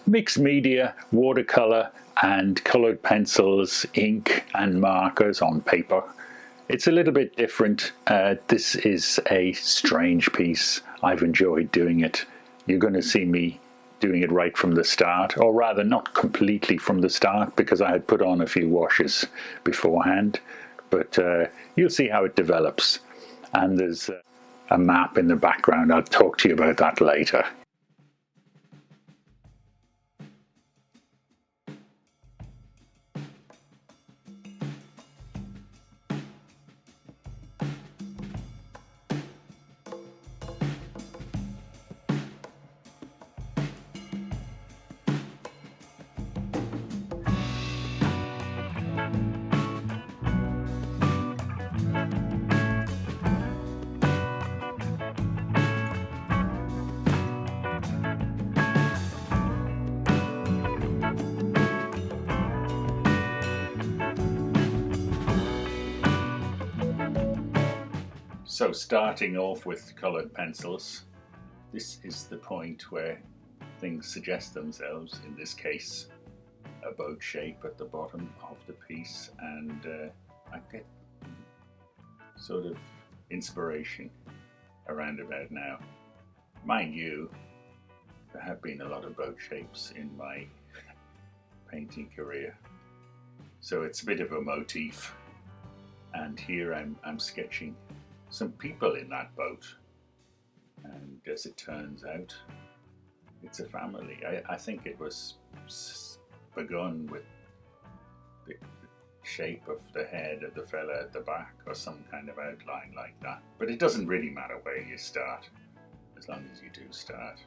mixed media, watercolor and colored pencils, ink and markers on paper. It's a little bit different. This is a strange piece. I've enjoyed doing it. You're going to see me doing it right from the start, or rather not completely from the start, because I had put on a few washes beforehand, but you'll see how it develops. And there's a map in the background. I'll talk to you about that later. So starting off with coloured pencils, this is the point where things suggest themselves. In this case, a boat shape at the bottom of the piece, and I get sort of inspiration around about now. Mind you, there have been a lot of boat shapes in my painting career, so it's a bit of a motif, and here I'm sketching some people in that boat, and as it turns out, it's a family. I think it was begun with the shape of the head of the fella at the back, or some kind of outline like that, but it doesn't really matter where you start, as long as you do start.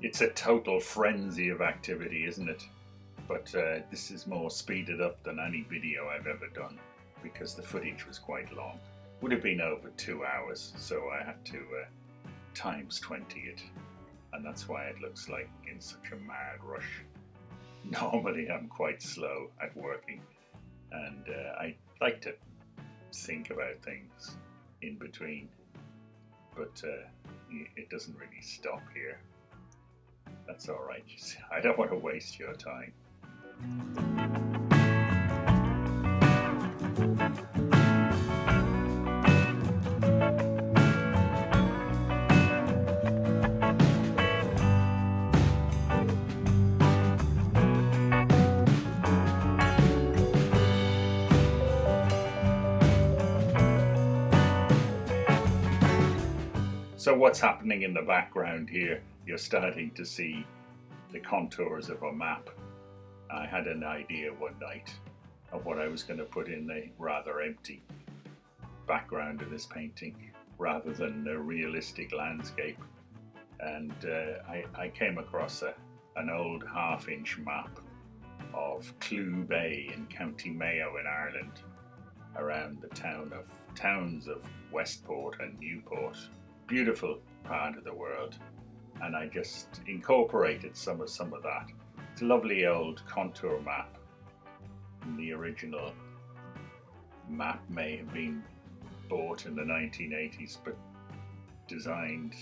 It's a total frenzy of activity, isn't it? But this is more speeded up than any video I've ever done, because the footage was quite long. Would have been over 2 hours, so I had to times 20 it, and that's why it looks like in such a mad rush. Normally I'm quite slow at working, and I like to think about things in between, but it doesn't really stop here. That's all right. I don't want to waste your time. So what's happening in the background here? You're starting to see the contours of a map. I had an idea one night of what I was going to put in the rather empty background of this painting, rather than a realistic landscape. And I came across an old half-inch map of Clew Bay in County Mayo in Ireland, around the towns of Westport and Newport. Beautiful part of the world. And I just incorporated some of that. It's a lovely old contour map. The original map may have been bought in the 1980s, but designed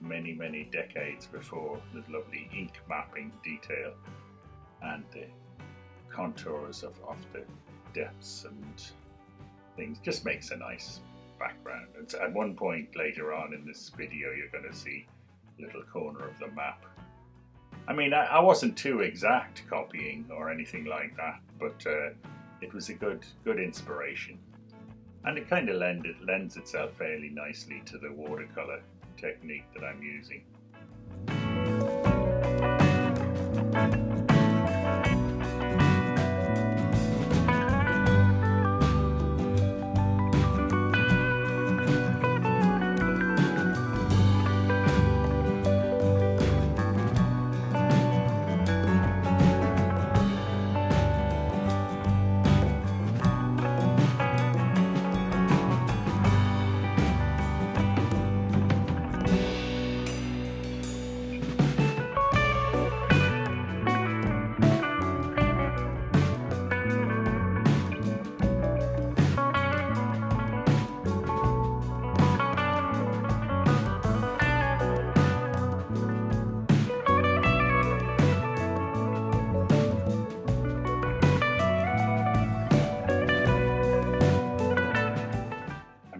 many, many decades before, with lovely ink mapping detail and the contours of the depths and things. Just makes a nice background. And at one point later on in this video, you're going to see little corner of the map. I mean, I wasn't too exact copying or anything like that, but it was a good inspiration. And it kind of lends itself fairly nicely to the watercolor technique that I'm using.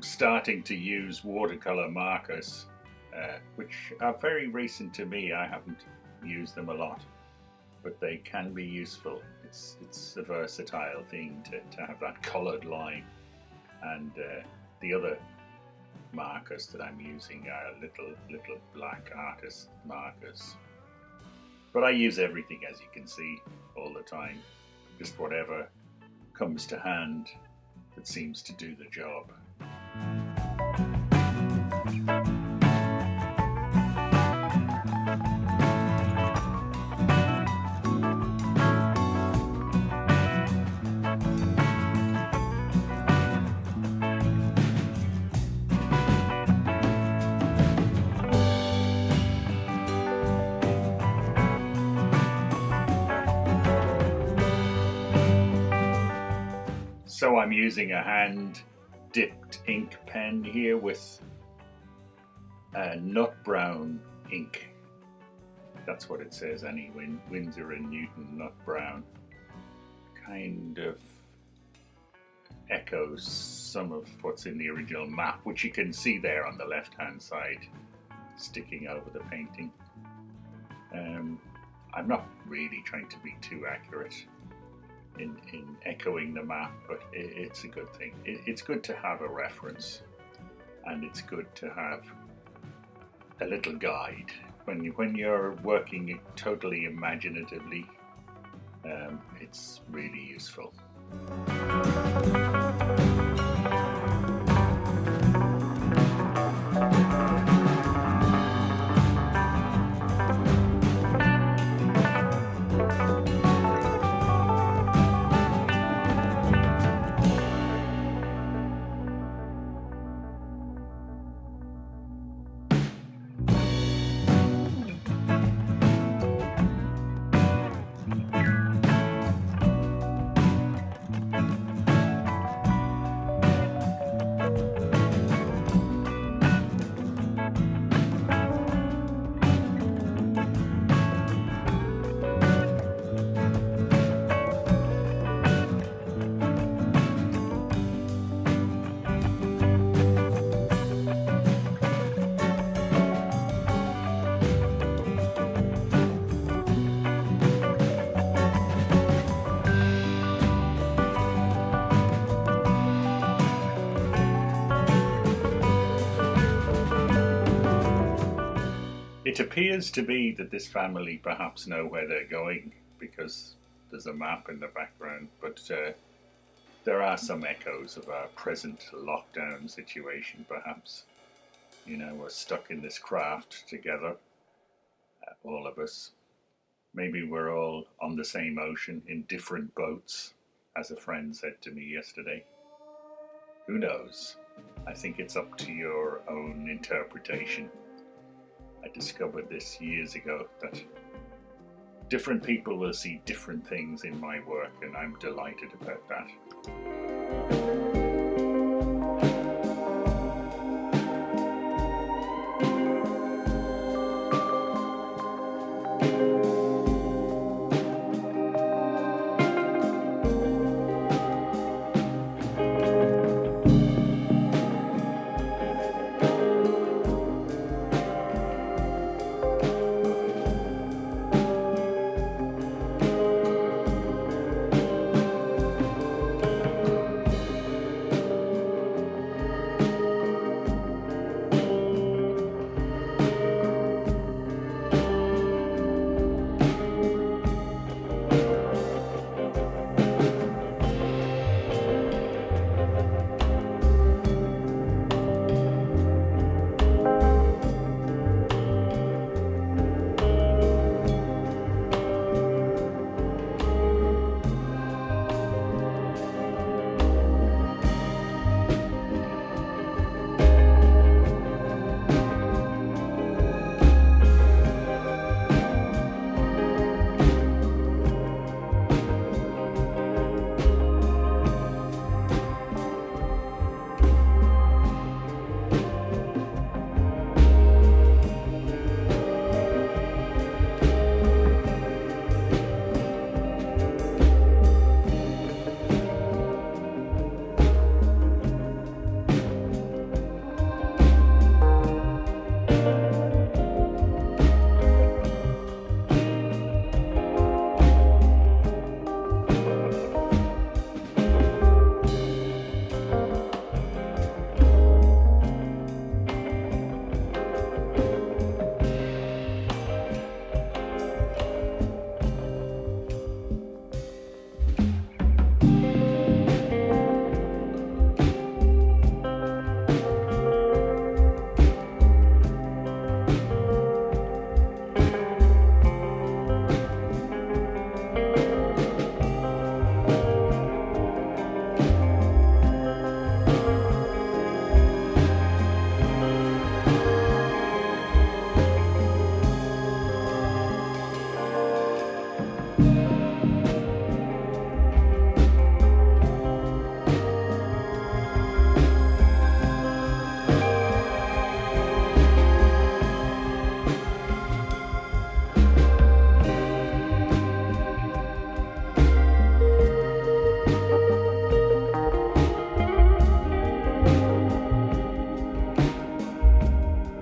Starting to use watercolor markers, which are very recent to me. I haven't used them a lot, but they can be useful. It's a versatile thing to have that colored line. And the other markers that I'm using are little black artist markers. But I use everything, as you can see, all the time. Just whatever comes to hand that seems to do the job. So I'm using a hand-dipped ink pen here with nut brown ink. That's what it says, Winsor & Newton nut brown. Kind of echoes some of what's in the original map, which you can see there on the left-hand side, sticking over the painting. I'm not really trying to be too accurate in echoing the map, but it's a good thing. It's good to have a reference, and it's good to have a little guide when you're working totally imaginatively. It's really useful. It appears to be that this family perhaps know where they're going because there's a map in the background, but there are some echoes of our present lockdown situation perhaps. You know, we're stuck in this craft together, all of us. Maybe we're all on the same ocean in different boats, as a friend said to me yesterday. Who knows? I think it's up to your own interpretation. I discovered this years ago, that different people will see different things in my work, and I'm delighted about that.